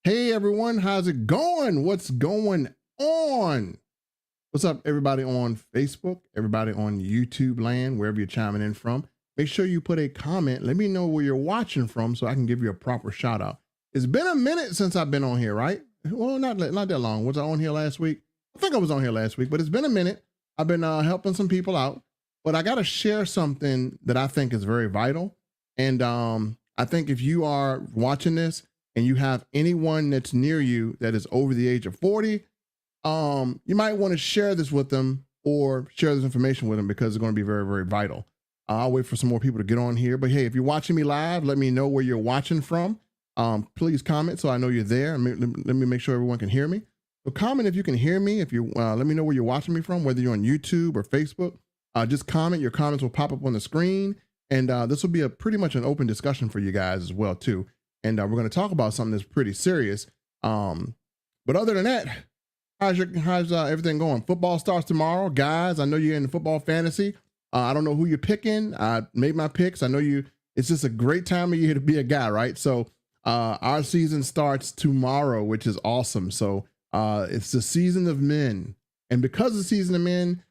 Hey everyone, how's it going? What's going on? What's up, everybody on Facebook, everybody on YouTube land, wherever you're chiming in from? Make sure you put a comment. Let me know where you're watching from so I can give you a proper shout out. It's been a minute since I've been on here, right? Well, not that long. Was I on here last week? I think I was on here last week, but it's been a minute. I've been helping some people out, but I got to share something that I think is very vital. And I think if you are watching this and you have anyone that's near you that is over the age of 40, you might want to share this with them or share this information with them because it's going to be very, very vital. I'll wait for some more people to get on here. But hey, if you're watching me live, let me know where you're watching from. Please comment so I know you're there. Let me make sure everyone can hear me. So comment if you can hear me. If you let me know where you're watching me from, whether you're on YouTube or Facebook. Just comment. Your comments will pop up on the screen, and this will be a pretty much an open discussion for you guys as well too. And we're going to talk about something that's pretty serious. But other than that, how's everything going? Football starts tomorrow, guys. I know you're in football fantasy. I don't know who you're picking. I made my picks. I know you. It's just a great time of year to be a guy, right? So our season starts tomorrow, which is awesome. So it's the season of men, and because of the season of men,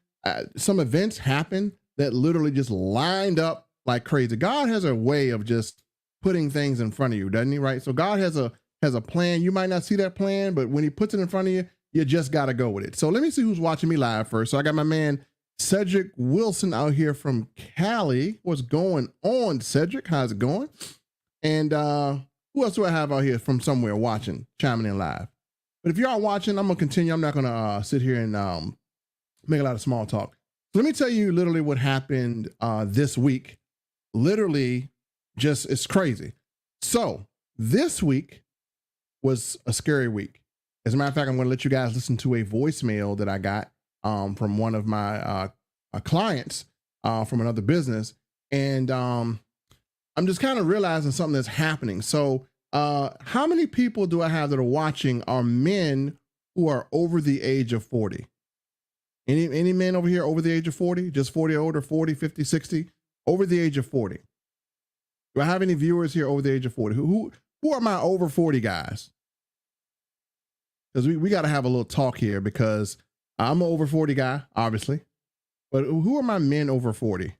some events happen that literally just lined up like crazy. God has a way of just putting things in front of you, doesn't he? Right. So God has a plan. You might not see that plan, but when he puts it in front of you, you just got to go with it. So let me see who's watching me live first. So I got my man Cedric Wilson out here from Cali. What's going on, Cedric? How's it going? And who else do I have out here from somewhere watching, chiming in live? But if you are watching, I'm gonna continue. I'm not gonna sit here and make a lot of small talk. So let me tell you literally what happened this week. Literally, just it's crazy. So this week was a scary week. As a matter of fact, I'm going to let you guys listen to a voicemail that I got from one of my clients from another business. And I'm just kind of realizing something that's happening. So how many people do I have that are watching are men who are over the age of 40? Any men over here over the age of 40? Just 40 or older, 40, 50, 60? Over the age of 40. Do I have any viewers here over the age of 40? Who are my over 40 guys? Because we got to have a little talk here because I'm an over 40 guy, obviously. But who are my men over 40?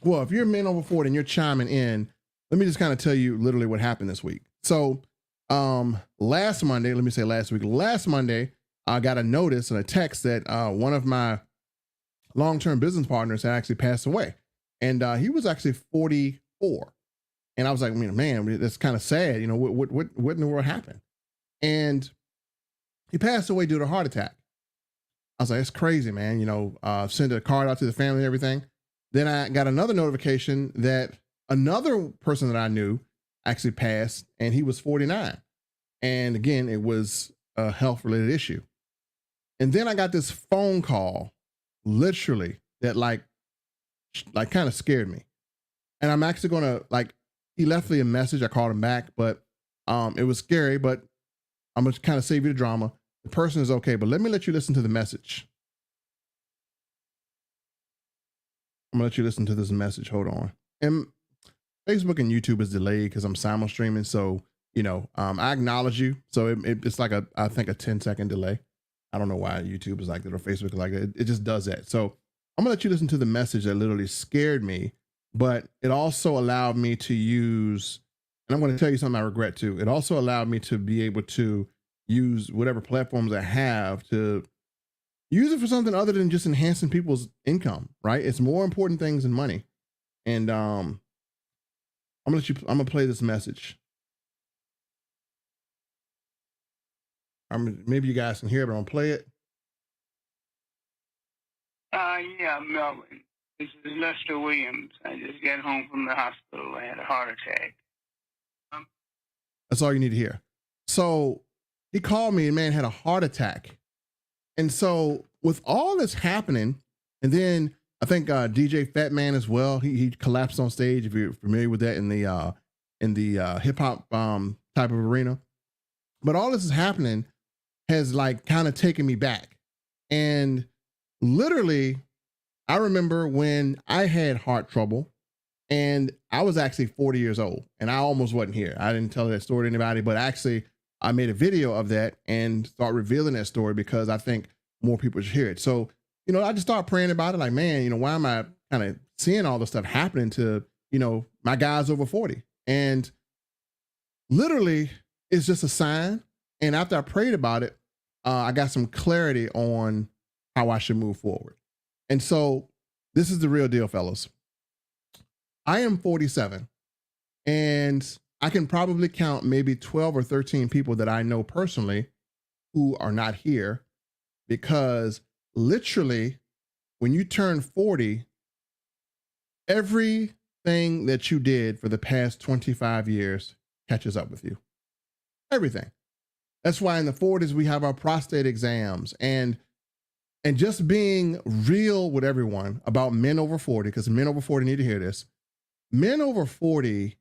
Well, if you're men over 40 and you're chiming in, let me just kind of tell you literally what happened this week. So last Monday, last Monday, I got a notice and a text that one of my long-term business partners had actually passed away. And he was actually 44. And I was like, man, that's kind of sad. You know, what in the world happened? And he passed away due to a heart attack. I was like, it's crazy, man. You know, sent a card out to the family and everything. Then I got another notification that another person that I knew actually passed, and he was 49. And again, it was a health-related issue. And then I got this phone call, literally, that like kind of scared me. And I'm actually gonna he left me a message. I called him back, but it was scary, but I'm gonna kind of save you the drama. The person is okay, but let me let you listen to the message. I'm gonna let you listen to this message. Hold on. And Facebook and YouTube is delayed because I'm simul streaming. So, you know, I acknowledge you. So it's like I think a 10-second delay. I don't know why YouTube is like that or Facebook is like that. It just does that. So I'm gonna let you listen to the message that literally scared me, but it also allowed me to use, and I'm gonna tell you something I regret too. It also allowed me to be able to use whatever platforms I have to use it for something other than just enhancing people's income, right? It's more important things than money. And I'm gonna play this message. Maybe you guys can hear it, but I'm gonna play it. Yeah, Melvin. This is Lester Williams. I just got home from the hospital. I had a heart attack. That's all you need to hear. So he called me and man had a heart attack. And so with all this happening, and then I think DJ Fat Man as well, he collapsed on stage, if you're familiar with that in the hip hop type of arena. But all this is happening has like kind of taken me back. And literally, I remember when I had heart trouble And I was actually 40 years old and I almost wasn't here. I didn't tell that story to anybody, but actually I made a video of that and start revealing that story because I think more people should hear it. So, I just started praying about it like, man, why am I kind of seeing all this stuff happening to, my guys over 40? And literally it's just a sign. And after I prayed about it, I got some clarity on how I should move forward. And so this is the real deal, fellas. I am 47 and I can probably count maybe 12 or 13 people that I know personally who are not here because literally when you turn 40, everything that you did for the past 25 years catches up with you. Everything. That's why in the 40s we have our prostate exams and just being real with everyone about men over 40, because men over 40 need to hear this. Men over 40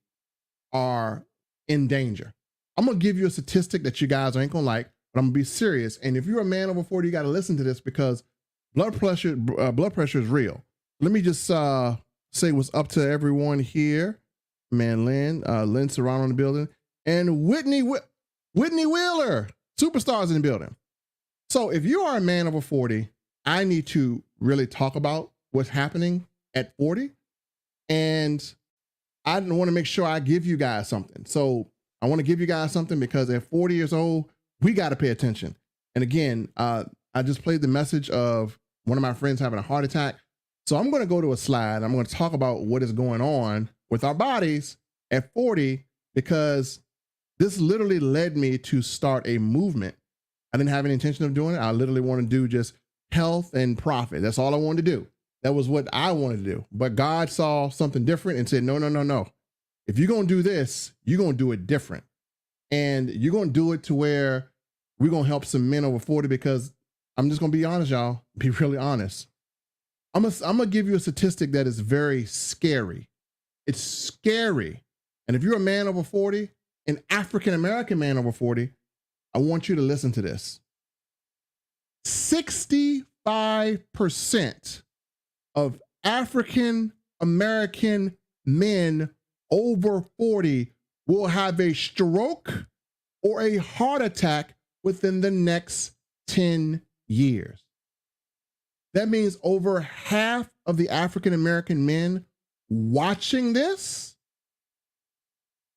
are in danger. I'm going to give you a statistic that you guys ain't going to like, but I'm going to be serious. And if you're a man over 40, you got to listen to this because blood pressure is real. Let me just say what's up to everyone here. Man, Lynn Serrano in the building, and Whitney Wheeler, superstars in the building. So if you are a man over 40, I need to really talk about what's happening at 40. And I want to make sure I give you guys something. So I want to give you guys something because at 40 years old, we got to pay attention. And again, I just played the message of one of my friends having a heart attack. So I'm going to go to a slide. I'm going to talk about what is going on with our bodies at 40, because this literally led me to start a movement. I didn't have any intention of doing it. I literally want to do just health and profit. That's all I wanted to do. That was what I wanted to do. But God saw something different and said, no. If you're going to do this, you're going to do it different. And you're going to do it to where we're going to help some men over 40, because I'm just going to be honest, y'all, be really honest. I'm going to give you a statistic that is very scary. It's scary. And if you're a man over 40, an African-American man over 40, I want you to listen to this. 65% of African-American men over 40 will have a stroke or a heart attack within the next 10 years. That means over half of the African-American men watching this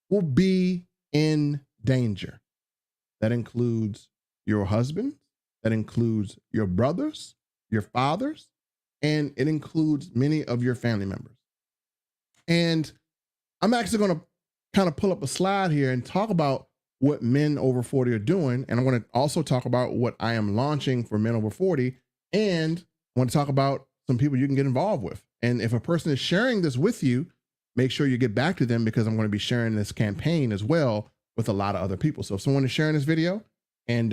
will be in danger. That includes your husband, that includes your brothers, your fathers, and it includes many of your family members. And I'm actually going to kind of pull up a slide here and talk about what men over 40 are doing. And I'm going to also talk about what I am launching for men over 40. And I want to talk about some people you can get involved with. And if a person is sharing this with you, make sure you get back to them, because I'm going to be sharing this campaign as well with a lot of other people. So if someone is sharing this video, and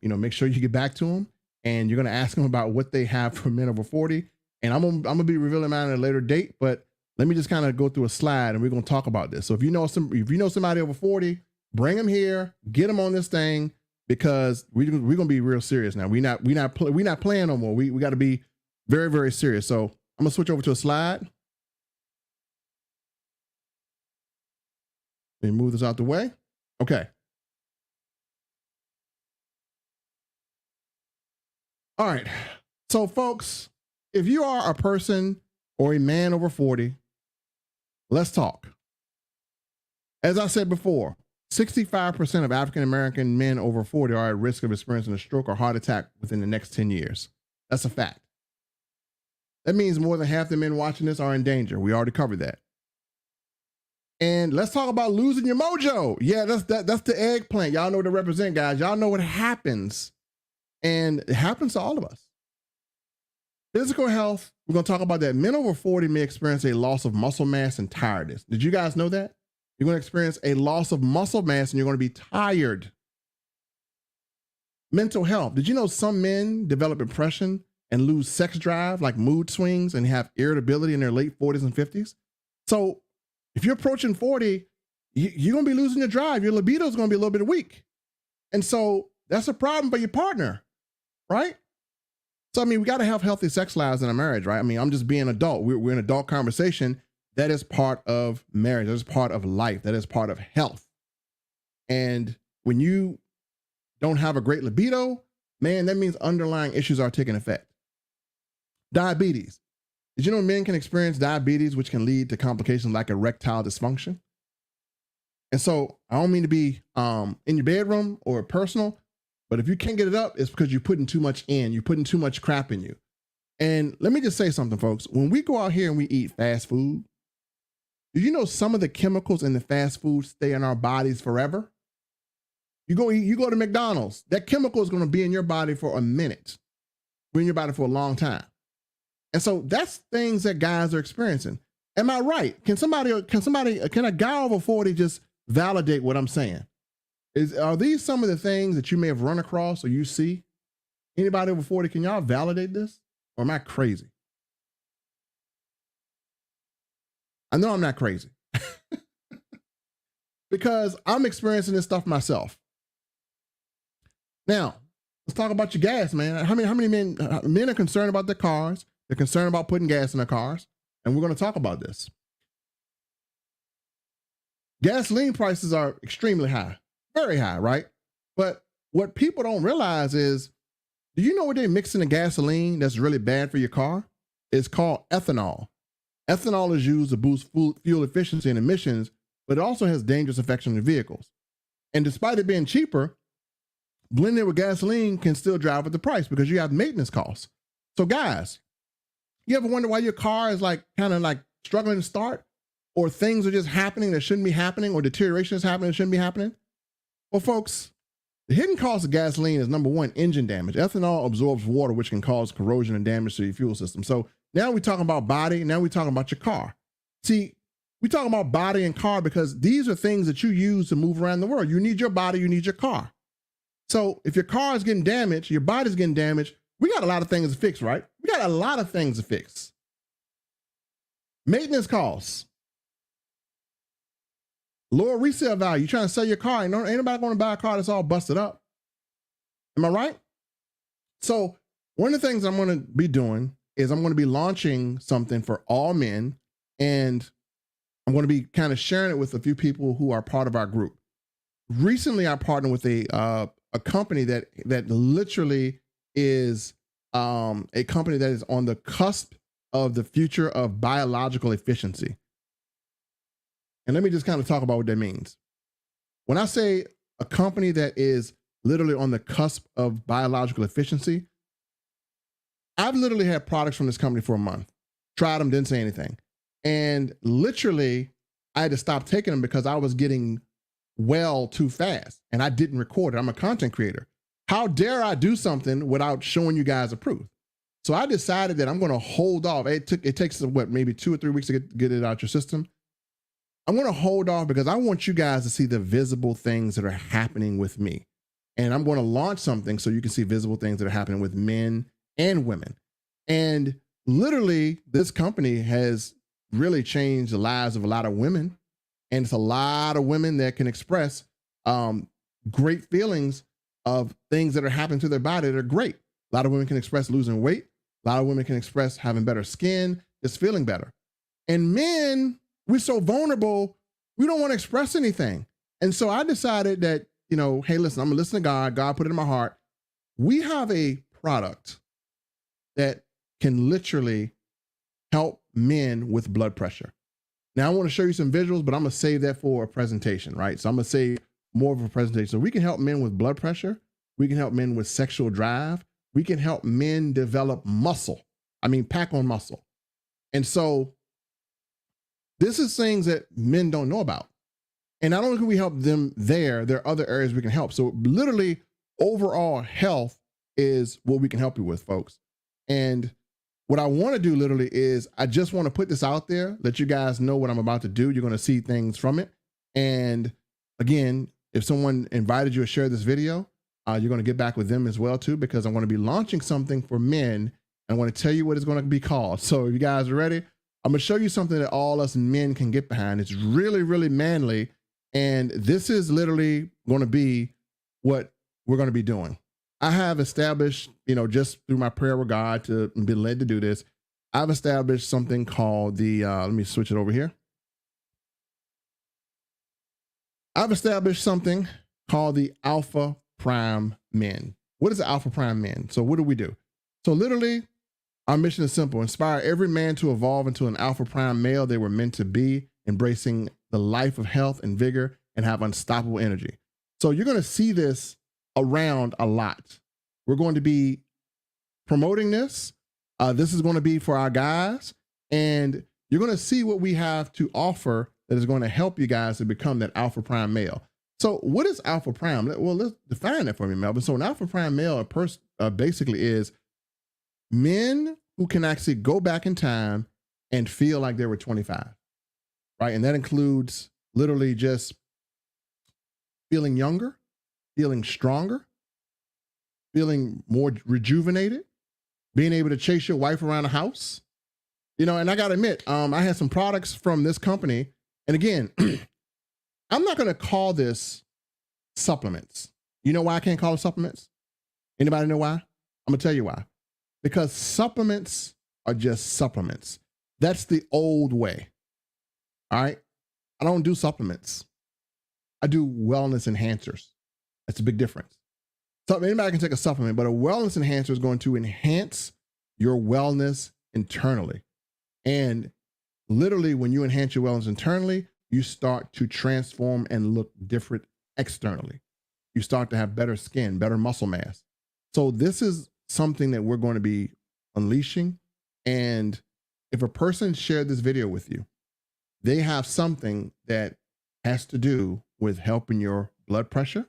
make sure you get back to them, and you're going to ask them about what they have for men over 40. And I'm going to be revealing mine at a later date, but let me just kind of go through a slide and we're going to talk about this. So if you know somebody over 40, bring them here, get them on this thing, because we're going to be real serious now. We're not playing no more. We got to be very, very serious. So I'm going to switch over to a slide. Let me move this out the way. Okay. All right. So folks, if you are a person or a man over 40, let's talk. As I said before, 65% of African-American men over 40 are at risk of experiencing a stroke or heart attack within the next 10 years. That's a fact. That means more than half the men watching this are in danger. We already covered that. And let's talk about losing your mojo. Yeah, that's the eggplant. Y'all know what it represents, guys. Y'all know what happens. And it happens to all of us. Physical health, we're going to talk about that. Men over 40 may experience a loss of muscle mass and tiredness. Did you guys know that? You're going to experience a loss of muscle mass and you're going to be tired. Mental health. Did you know some men develop depression and lose sex drive, like mood swings, and have irritability in their late 40s and 50s? So if you're approaching 40, you're going to be losing your drive. Your libido is going to be a little bit weak. And so that's a problem for your partner, right? So, I mean, we got to have healthy sex lives in a marriage, right? I mean, I'm just being adult. We're in adult conversation. That is part of marriage. That is part of life. That is part of health. And when you don't have a great libido, man, that means underlying issues are taking effect. Diabetes. Did you know men can experience diabetes, which can lead to complications like erectile dysfunction? And so I don't mean to be in your bedroom or personal, but if you can't get it up, it's because you're putting too much in. You're putting too much crap in you. And let me just say something, folks. When we go out here and we eat fast food, do you know some of the chemicals in the fast food stay in our bodies forever? You go to McDonald's, that chemical is going to be in your body for a minute, be in your body for a long time. And so that's things that guys are experiencing. Am I right? Can a guy over 40 just validate what I'm saying? Are these some of the things that you may have run across or you see? Anybody over 40, can y'all validate this? Or am I crazy? I know I'm not crazy because I'm experiencing this stuff myself. Now, let's talk about your gas, man. How many men are concerned about their cars? They're concerned about putting gas in their cars. And we're going to talk about this. Gasoline prices are extremely high, very high, right? But what people don't realize is, do you know what they mix in the gasoline that's really bad for your car? It's called ethanol. Ethanol is used to boost fuel efficiency and emissions, but it also has dangerous effects on the vehicles. And despite it being cheaper, blending it with gasoline can still drive up the price because you have maintenance costs. So guys, you ever wonder why your car is kind of struggling to start, or things are just happening that shouldn't be happening, or deterioration is happening that shouldn't be happening? Well, folks, the hidden cost of gasoline is, number one, engine damage. Ethanol absorbs water, which can cause corrosion and damage to your fuel system. So now we're talking about body. Now we're talking about your car. See, we're talking about body and car because these are things that you use to move around the world. You need your body, you need your car. So if your car is getting damaged, your body's getting damaged, we got a lot of things to fix, right? We got a lot of things to fix. Maintenance costs. Lower resale value. You're trying to sell your car. Ain't nobody going to buy a car that's all busted up. Am I right? So one of the things I'm going to be doing is I'm going to be launching something for all men, and I'm going to be kind of sharing it with a few people who are part of our group. Recently, I partnered with a company that literally is a company that is on the cusp of the future of biological efficiency. And let me just kind of talk about what that means. When I say a company that is literally on the cusp of biological efficiency, I've literally had products from this company for a month, tried them, didn't say anything. And literally, I had to stop taking them because I was getting well too fast and I didn't record it. I'm a content creator. How dare I do something without showing you guys a proof? So I decided that I'm going to hold off. It takes maybe 2 or 3 weeks to get it out your system. I'm going to hold off because I want you guys to see the visible things that are happening with me. And I'm going to launch something so you can see visible things that are happening with men and women. And literally, this company has really changed the lives of a lot of women. And it's a lot of women that can express great feelings of things that are happening to their body that are great. A lot of women can express losing weight. A lot of women can express having better skin, just feeling better. And men, we're so vulnerable, we don't want to express anything. And so I decided that, hey, listen, I'm going to listen to God. God put it in my heart. We have a product that can literally help men with blood pressure. Now, I want to show you some visuals, but I'm going to save that for a presentation, right? So I'm going to save more of a presentation. So we can help men with blood pressure. We can help men with sexual drive. We can help men develop muscle. Pack on muscle. And so this is things that men don't know about. And not only can we help them there are other areas we can help. So literally, overall health is what we can help you with, folks. And what I want to do literally is I just want to put this out there, let you guys know what I'm about to do. You're going to see things from it. And again, if someone invited you to share this video, you're going to get back with them as well too, because I'm going to be launching something for men. And I want to tell you what it's going to be called. So if you guys are ready, I'm going to show you something that all us men can get behind. It's really, really manly. And this is literally going to be what we're going to be doing. I have established, just through my prayer with God to be led to do this, I've established something called the, let me switch it over here. I've established something called the Alpha Prime Men. What is the Alpha Prime Men? So what do? So literally, our mission is simple: inspire every man to evolve into an Alpha Prime male they were meant to be, embracing the life of health and vigor and have unstoppable energy. So you're going to see this around a lot. We're going to be promoting this. This is going to be for our guys, and you're going to see what we have to offer that is going to help you guys to become that Alpha Prime male. So what is Alpha Prime? Well, let's define that for me, Melvin. So an Alpha Prime male basically is men who can actually go back in time and feel like they were 25, right? And that includes literally just feeling younger, feeling stronger, feeling more rejuvenated, being able to chase your wife around the house. You know, and I got to admit, I had some products from this company. And again, I'm not going to call this supplements. You know why I can't call it supplements? Anybody know why? I'm going to tell you why. Because supplements are just supplements. That's the old way. All right? I don't do supplements. I do wellness enhancers. That's a big difference. So anybody can take a supplement, but a wellness enhancer is going to enhance your wellness internally. And literally, when you enhance your wellness internally, you start to transform and look different externally. You start to have better skin, better muscle mass. So this is something that we're going to be unleashing. And if a person shared this video with you, they have something that has to do with helping your blood pressure.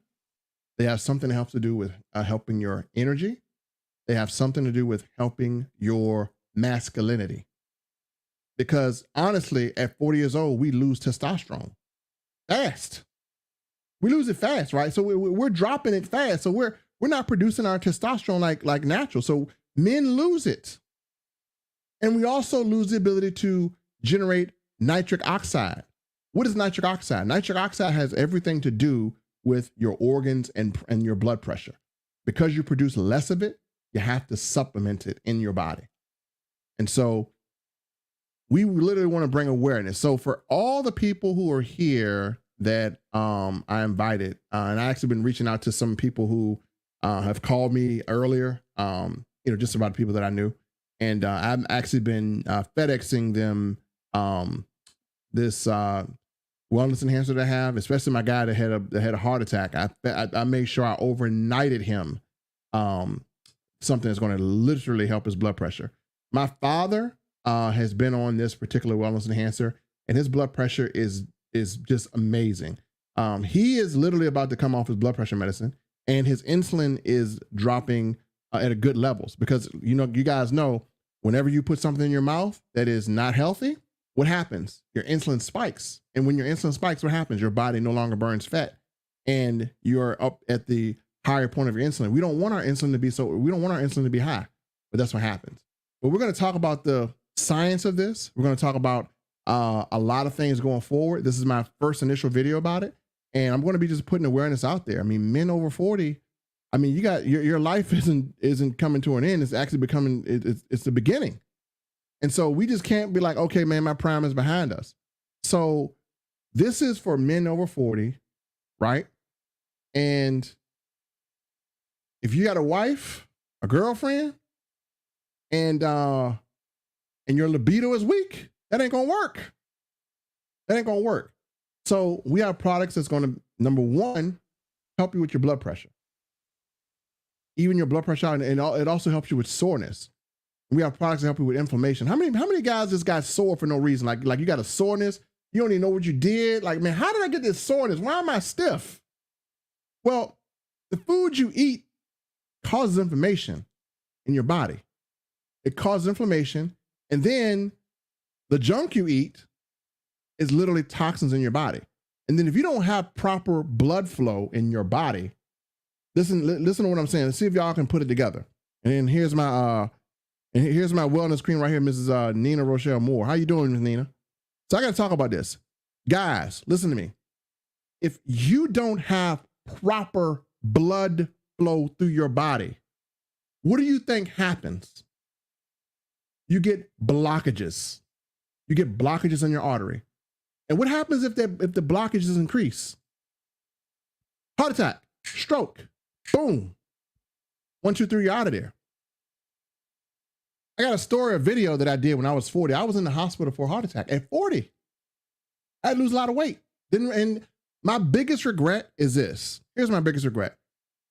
They have something that helps to do with helping your energy. They have something to do with helping your masculinity. Because honestly, at 40 years old, we lose testosterone fast. We lose it fast, right? So we're dropping it fast. So we're not producing our testosterone like natural. So men lose it. And we also lose the ability to generate nitric oxide. What is nitric oxide? Nitric oxide has everything to do with your organs and your blood pressure. Because you produce less of it, you have to supplement it in your body. And so we literally want to bring awareness. So for all the people who are here that I invited, and I actually been reaching out to some people who have called me earlier, just about the people that I knew. And I've actually been FedExing them this wellness enhancer that I have, especially my guy that had a heart attack. I made sure I overnighted him something that's going to literally help his blood pressure. My father has been on this particular wellness enhancer, and his blood pressure is just amazing. He is literally about to come off his blood pressure medicine, and his insulin is dropping at a good levels, because you guys know, whenever you put something in your mouth that is not healthy, what happens? Your insulin spikes. And when your insulin spikes, what happens? Your body no longer burns fat, and you're up at the higher point of your insulin. We don't want our insulin to be high, but that's what happens. But we're going to talk about the science of this. We're going to talk about a lot of things going forward. This is my first initial video about it, and I'm going to be just putting awareness out there. I mean, men over 40, I mean, you got your life isn't coming to an end. It's actually becoming, it's the beginning. And so we just can't be like, okay, man, my prime is behind us. So this is for men over 40, right? And if you got a wife, a girlfriend, and your libido is weak, that ain't gonna work. That ain't gonna work. So we have products that's gonna, number one, help you with your blood pressure. Even your blood pressure, and it also helps you with soreness. We have products that help you with inflammation. How many guys just got sore for no reason? Like you got a soreness, you don't even know what you did. Like, man, how did I get this soreness? Why am I stiff? Well, the food you eat causes inflammation in your body. It causes inflammation, and then the junk you eat is literally toxins in your body. And then if you don't have proper blood flow in your body, listen to what I'm saying. Let's see if y'all can put it together. And then here's my wellness queen right here, Mrs. Nina Rochelle Moore. How you doing, Ms. Nina? So I got to talk about this. Guys, listen to me. If you don't have proper blood flow through your body, what do you think happens? you get blockages. You get blockages in your artery. And what happens if the blockages increase? Heart attack, stroke, boom. 1, 2, 3, you're out of there. I got a video that I did when I was 40. I was in the hospital for a heart attack at 40. I had to lose a lot of weight. And my biggest regret is this. Here's my biggest regret.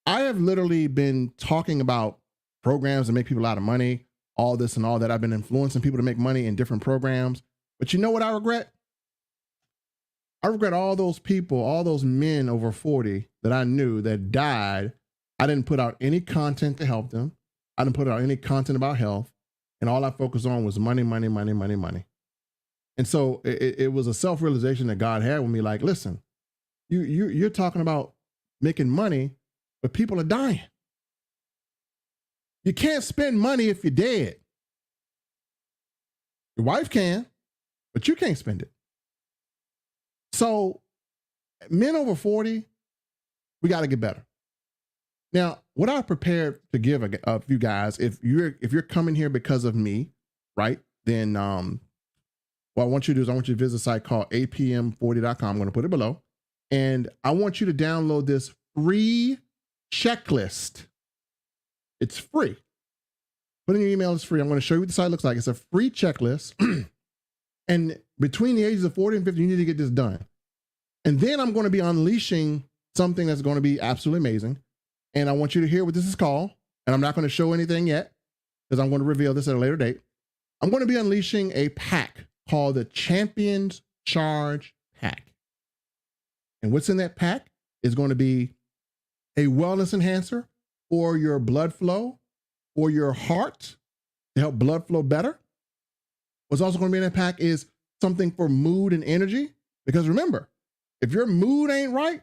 I have literally been talking about programs that make people a lot of money, all this and all that. I've been influencing people to make money in different programs. But you know what I regret? I regret all those people, all those men over 40 that I knew that died. I didn't put out any content to help them. I didn't put out any content about health. And all I focused on was money, money, money, money, money. And so it was a self-realization that God had with me, like, listen, you're talking about making money, but people are dying. You can't spend money if you're dead. Your wife can, but you can't spend it. So men over 40, we got to get better. Now, what I prepared to give a few guys, if you're coming here because of me, right, then what I want you to do is I want you to visit a site called apm40.com. I'm going to put it below. And I want you to download this free checklist. It's free. Put in your email, it's free. I'm going to show you what the site looks like. It's a free checklist. And between the ages of 40 and 50, you need to get this done. And then I'm going to be unleashing something that's going to be absolutely amazing. And I want you to hear what this is called. And I'm not going to show anything yet because I'm going to reveal this at a later date. I'm going to be unleashing a pack called the Champions Charge Pack. And what's in that pack is going to be a wellness enhancer for your blood flow, for your heart, to help blood flow better. What's also going to be in that pack is something for mood and energy. Because remember, if your mood ain't right,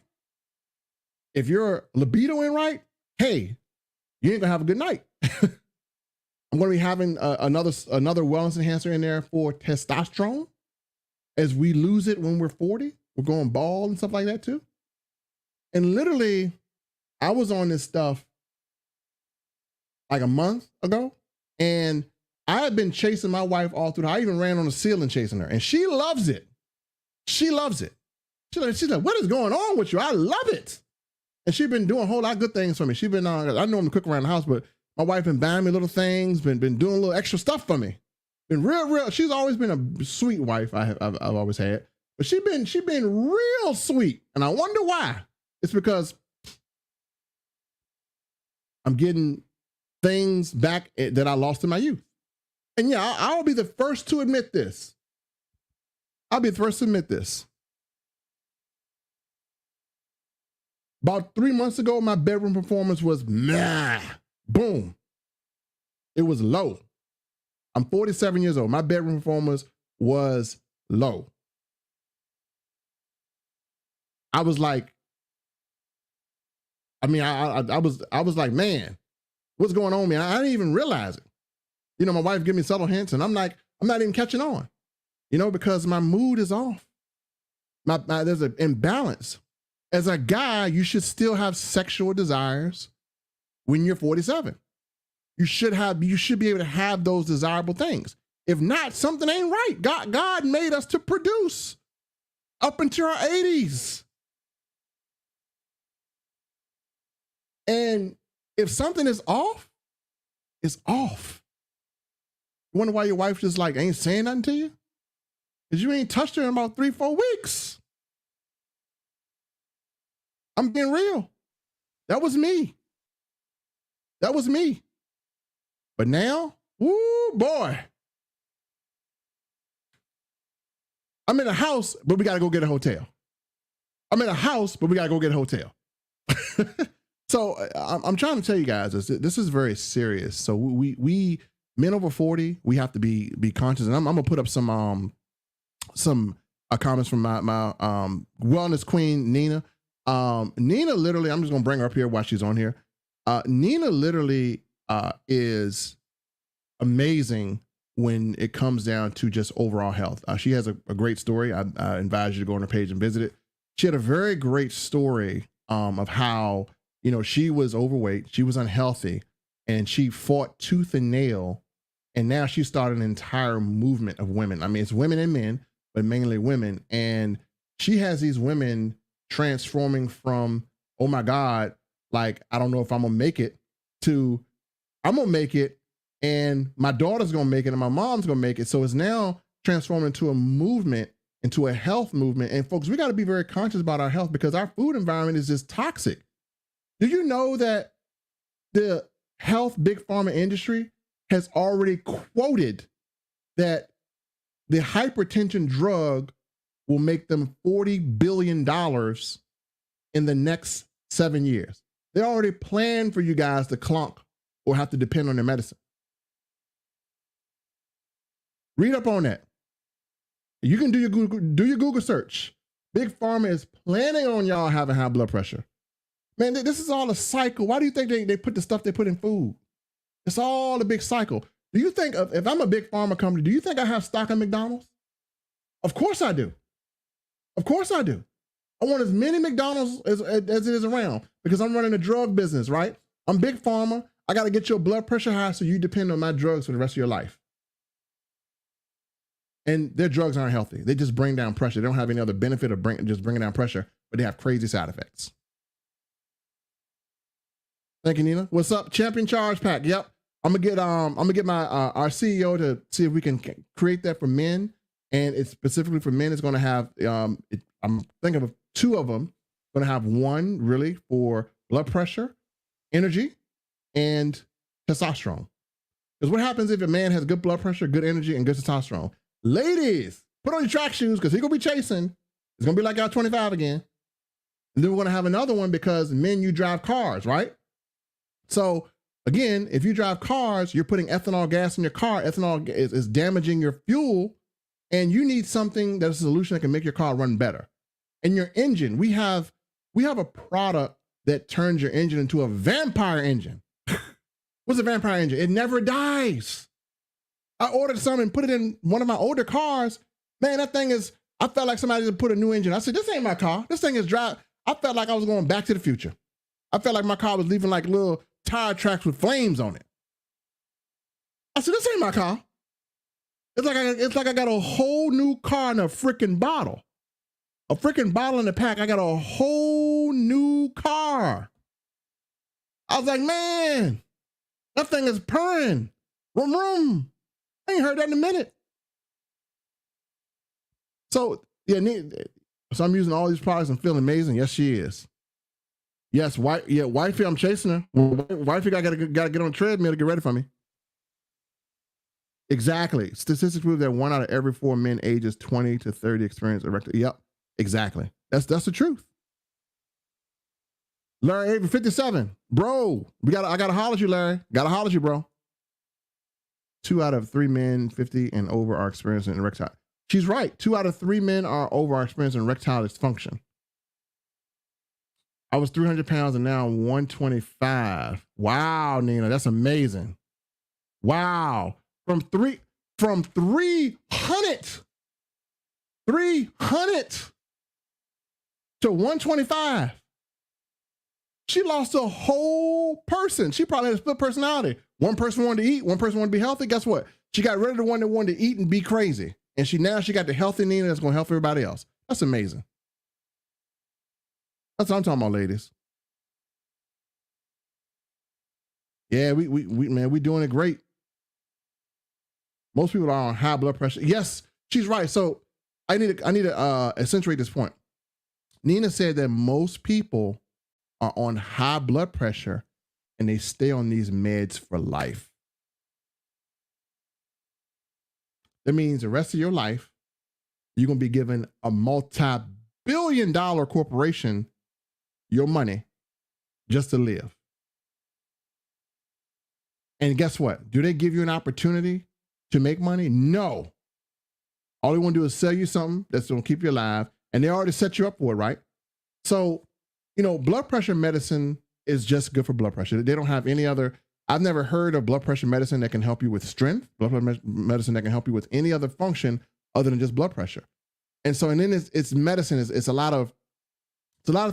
if your libido ain't right, hey, you ain't gonna have a good night. I'm gonna be having another wellness enhancer in there for testosterone. As we lose it when we're 40, we're going bald and stuff like that too. And literally, I was on this stuff like a month ago, and I had been chasing my wife all through. I even ran on the ceiling chasing her, and she loves it. She loves it. She's like, what is going on with you? I love it. And she's been doing a whole lot of good things for me. She's been, I normally cook around the house, but my wife been buying me little things, been doing a little extra stuff for me. Been real. She's always been a sweet wife. I've always had, but she's been real sweet. And I wonder why. It's because I'm getting things back that I lost in my youth. And yeah, I'll be the first to admit this. About 3 months ago, my bedroom performance was boom. It was low. I'm 47 years old. My bedroom performance was low. I was like, I was like, man, what's going on, man? I didn't even realize it. You know, my wife gave me subtle hints, and I'm like, I'm not even catching on, you know, because my mood is off. There's an imbalance. As a guy, you should still have sexual desires when you're 47. You should be able to have those desirable things. If not, something ain't right. God made us to produce up until our 80s. And if something is off, it's off. You wonder why your wife just like ain't saying nothing to you? Because you ain't touched her in about 3-4 weeks. I'm being real. That was me. But now, woo, boy. I'm in a house, but we got to go get a hotel. So I'm trying to tell you guys, this is very serious. So we men over 40, we have to be conscious. And I'm gonna put up some comments from my wellness queen, Nina. Nina literally, I'm just gonna bring her up here while she's on here. Nina literally is amazing when it comes down to just overall health. She has a great story. I advise you to go on her page and visit it. She had a very great story of how, you know, she was overweight, she was unhealthy, and she fought tooth and nail, And now she started an entire movement of women. I mean, it's women and men, but mainly women. And she has these women transforming from, oh my God, like, I don't know if I'm gonna make it, to I'm gonna make it, and my daughter's gonna make it, and my mom's gonna make it. So it's now transformed into a movement, into a health movement. And folks, we gotta be very conscious about our health because our food environment is just toxic. Do you know that the health big pharma industry has already quoted that the hypertension drug will make them $40 billion in the next 7 years? They already planned for you guys to clunk or have to depend on their medicine. Read up on that. You can do your Google search. Big Pharma is planning on y'all having high blood pressure. Man, this is all a cycle. Why do you think they put the stuff they put in food? It's all a big cycle. Do you think if I'm a big pharma company, do you think I have stock in McDonald's? Of course I do. Of course I do. I want as many McDonald's as it is around because I'm running a drug business, right? I'm big pharma. I got to get your blood pressure high so you depend on my drugs for the rest of your life. And their drugs aren't healthy. They just bring down pressure. They don't have any other benefit of just bringing down pressure, but they have crazy side effects. Thank you, Nina. What's up? Champion Charge Pack. Yep. I'm gonna get my our CEO to see if we can create that for men, and it's specifically for men. It's going to have I'm thinking of two of them. Going to have one really for blood pressure, energy, and testosterone. Because what happens if a man has good blood pressure, good energy, and good testosterone? Ladies, put on your track shoes because he's gonna be chasing. It's gonna be like y'all 25 again. And then we're gonna have another one because men, you drive cars, right? So again, if you drive cars, you're putting ethanol gas in your car. Ethanol is damaging your fuel, and you need something that's a solution that can make your car run better. And your engine, we have a product that turns your engine into a vampire engine. What's a vampire engine? It never dies. I ordered some and put it in one of my older cars. Man, that thing is, I felt like somebody just put a new engine. I said, this ain't my car. This thing is dry. I felt like I was going back to the future. I felt like my car was leaving like little tire tracks with flames on it. I said, this ain't my car. It's like I got a whole new car in a freaking bottle. A freaking bottle in the pack. I got a whole new car. I was like, man, that thing is purring. Vroom, vroom. I ain't heard that in a minute. So, yeah, so I'm using all these products and feeling amazing. Yes, she is. Yes, wifey, I'm chasing her. Wifey, I gotta get on the treadmill to get ready for me. Exactly. Statistics prove that 1 out of every 4 men ages 20 to 30 experience erectile. Yep, exactly. That's the truth. Larry Avery, 57. Bro, I gotta holler at you, Larry. Gotta holler at you, bro. 2 out of 3 men 50 and over are experiencing erectile. She's right. 2 out of 3 men are experiencing erectile dysfunction. I was 300 pounds and now I'm 125. Wow, Nina, that's amazing. Wow. From 300 to 125. She lost a whole person. She probably had a split personality. One person wanted to eat, one person wanted to be healthy. Guess what? She got rid of the one that wanted to eat and be crazy. And she got the healthy Nina that's going to help everybody else. That's amazing. That's what I'm talking about, ladies. Yeah, we doing it great. Most people are on high blood pressure. Yes, she's right. So I need to accentuate this point. Nina said that most people are on high blood pressure and they stay on these meds for life. That means the rest of your life, you're going to be given a multi-billion-dollar corporation your money just to live. And guess what? Do they give you an opportunity to make money? No. All they want to do is sell you something that's going to keep you alive, and they already set you up for it, right? So, blood pressure medicine is just good for blood pressure. They don't have any other. I've never heard of blood pressure medicine that can help you with strength, blood pressure medicine that can help you with any other function other than just blood pressure. And so, and then it's medicine. It's a lot of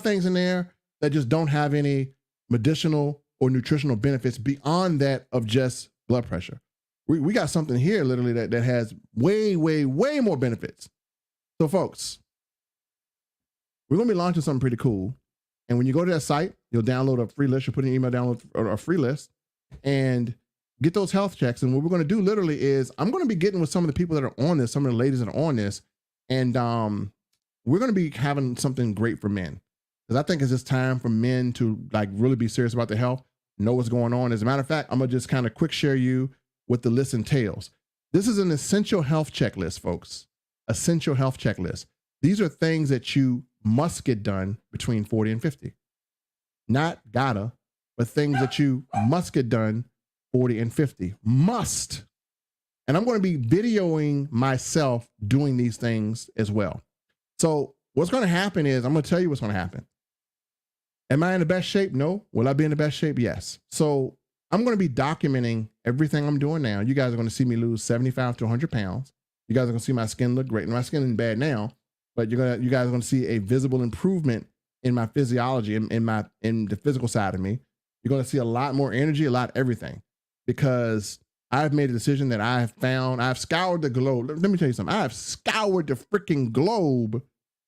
things in there that just don't have any medicinal or nutritional benefits beyond that of just blood pressure. we got something here literally that has way, way, way more benefits. So folks, we're going to be launching something pretty cool. And when you go to that site, you'll download a free list. You'll put an email, download a free list and get those health checks. And what we're going to do literally is I'm going to be getting with some of the people that are on this, some of the ladies that are on this. And we're going to be having something great for men. Because I think it's just time for men to like really be serious about their health, know what's going on. As a matter of fact, I'm going to just kind of quick share you what the list entails. This is an essential health checklist, folks. Essential health checklist. These are things that you must get done between 40 and 50. Not gotta, but things that you must get done 40 and 50. Must. And I'm going to be videoing myself doing these things as well. So what's going to happen is I'm going to tell you what's going to happen. Am I in the best shape? No. Will I be in the best shape? Yes. So I'm going to be documenting everything I'm doing now. You guys are going to see me lose 75 to 100 pounds. You guys are going to see my skin look great. And my skin is bad now, but you guys are going to see a visible improvement in my physiology, in the physical side of me. You're going to see a lot more energy, a lot of everything, because I've made a decision that I've scoured the globe. Let me tell you something. I've scoured the freaking globe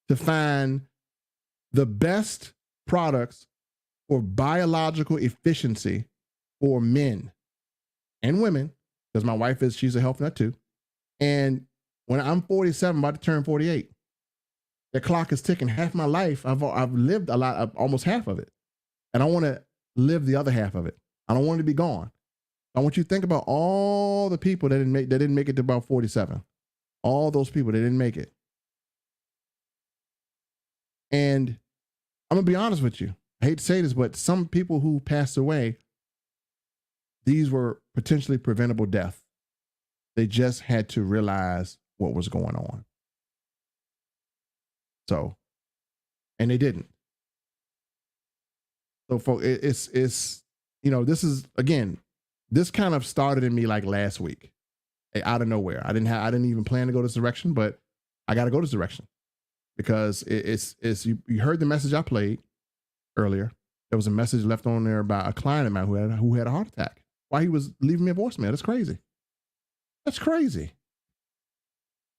to find the best products for biological efficiency for men and women, because my wife she's a health nut too. And when I'm 47, about to turn 48, the clock is ticking. Half my life, I've lived a lot, almost half of it. And I want to live the other half of it. I don't want it to be gone. I want you to think about all the people that didn't make it to about 47. All those people that didn't make it. And I'm going to be honest with you. I hate to say this, but some people who passed away, these were potentially preventable death. They just had to realize what was going on. So, and they didn't. So for it's this is, again, this kind of started in me like last week, out of nowhere. I didn't even plan to go this direction, but I got to go this direction because you heard the message I played earlier. There was a message left on there about a client of mine who had a heart attack while he was leaving me a voicemail. That's crazy. That's crazy.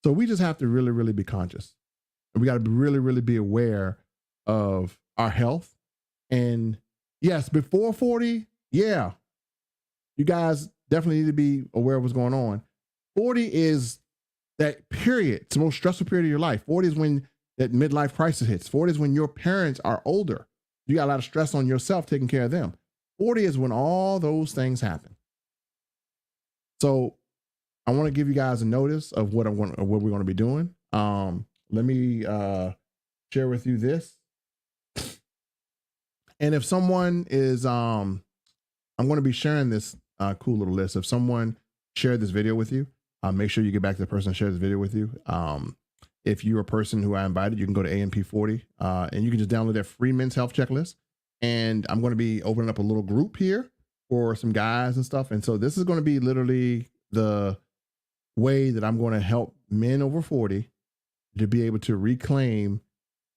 So we just have to really, really be conscious. And we got to really, really be aware of our health. And yes, before 40, yeah, you guys definitely need to be aware of what's going on. 40 is that period. It's the most stressful period of your life. 40 is when that midlife crisis hits. 40 is when your parents are older. You got a lot of stress on yourself taking care of them. 40 is when all those things happen. So I want to give you guys a notice of what we're going to be doing. Let me share with you this. And if someone is, I'm going to be sharing this cool little list. If someone shared this video with you, make sure you get back to the person that shared this video with you. If you're a person who I invited, you can go to AMP40 and you can just download that free men's health checklist. And I'm going to be opening up a little group here for some guys and stuff. And so this is going to be literally the way that I'm going to help men over 40 to be able to reclaim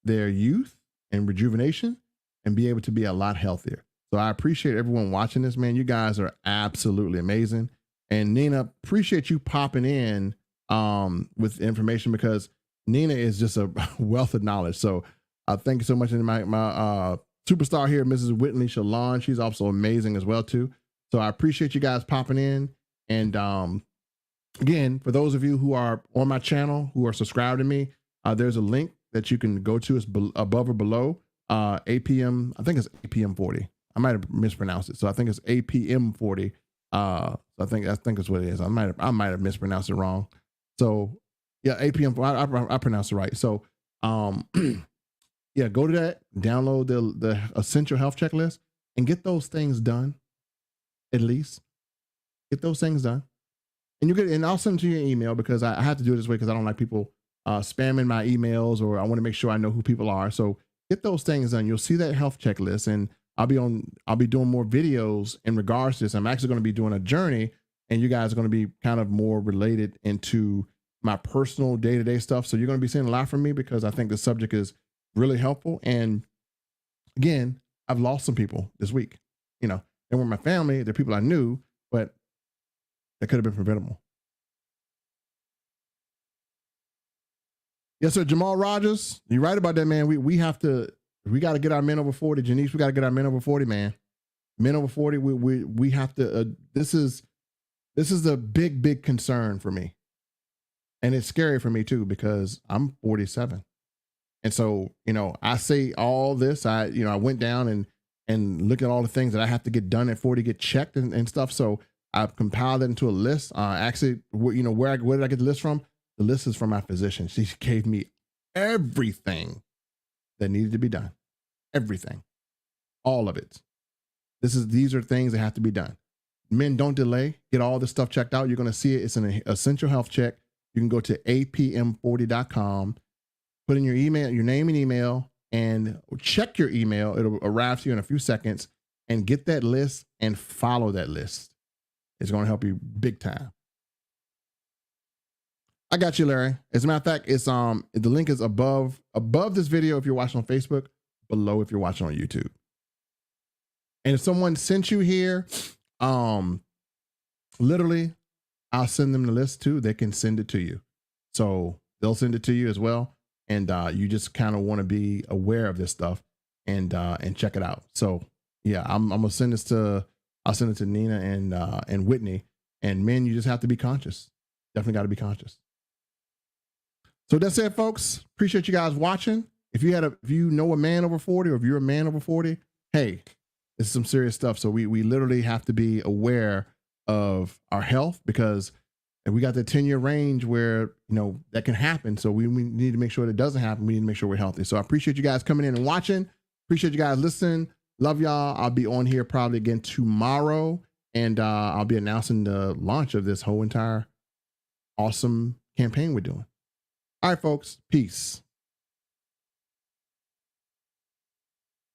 their youth and rejuvenation and be able to be a lot healthier. So I appreciate everyone watching this, man. You guys are absolutely amazing. And Nina, appreciate you popping in with information, because Nina is just a wealth of knowledge. So thank you so much. And my superstar here, Mrs. Whitney Shalon, she's also amazing as well too. So I appreciate you guys popping in. And again, for those of you who are on my channel, who are subscribed to me, there's a link that you can go to. It's above or below APM. I think it's APM 40. I might have mispronounced it. So I think it's APM 40. I think that's what it is. I might have mispronounced it wrong. So yeah, APM. I pronounced it right. So yeah, go to that, download the essential health checklist, and get those things done. At least get those things done, and I'll send them to your email, because I have to do it this way because I don't like people spamming my emails, or I want to make sure I know who people are. So get those things done. You'll see that health checklist, and I'll be doing more videos in regards to this. I'm actually going to be doing a journey, and you guys are going to be kind of more related into my personal day-to-day stuff. So you're going to be seeing a lot from me, because I think the subject is really helpful. And again, I've lost some people this week. They weren't my family, they're people I knew, but that could have been preventable. Yes, sir. Jamal Rogers, you're right about that, man. We got to get our men over 40. Janice, we got to get our men over 40, man. Men over 40, we have to, this is a big concern for me. And it's scary for me too, because I'm 47. And so, I say all this, I went down and look at all the things that I have to get done at 40, get checked and stuff. So I've compiled it into a list. Actually, where did I get the list from? The list is from my physician. She gave me everything that needed to be done. Everything. All of it. These are things that have to be done. Men, don't delay. Get all this stuff checked out. You're going to see it. It's an essential health check. You can go to apm40.com, put in your email, your name and email, and check your email. It'll arrive to you in a few seconds, and get that list and follow that list. It's going to help you big time. I got you, Larry. As a matter of fact, it's the link is above this video if you're watching on Facebook, below if you're watching on YouTube. And if someone sent you here, literally, I'll send them the list too. They can send it to you. So they'll send it to you as well. And you just kind of want to be aware of this stuff and check it out. So yeah, I'm gonna send this I'll send it to Nina and Whitney. And men, you just have to be conscious. Definitely got to be conscious. So that's it, folks. Appreciate you guys watching. If you know a man over 40, or if you're a man over 40, hey, this is some serious stuff. So we literally have to be aware of our health, because if we got the 10-year range where, that can happen. So we need to make sure that it doesn't happen. We need to make sure we're healthy. So I appreciate you guys coming in and watching. Appreciate you guys listening. Love y'all. I'll be on here probably again tomorrow, and I'll be announcing the launch of this whole entire awesome campaign we're doing. All right, folks. Peace.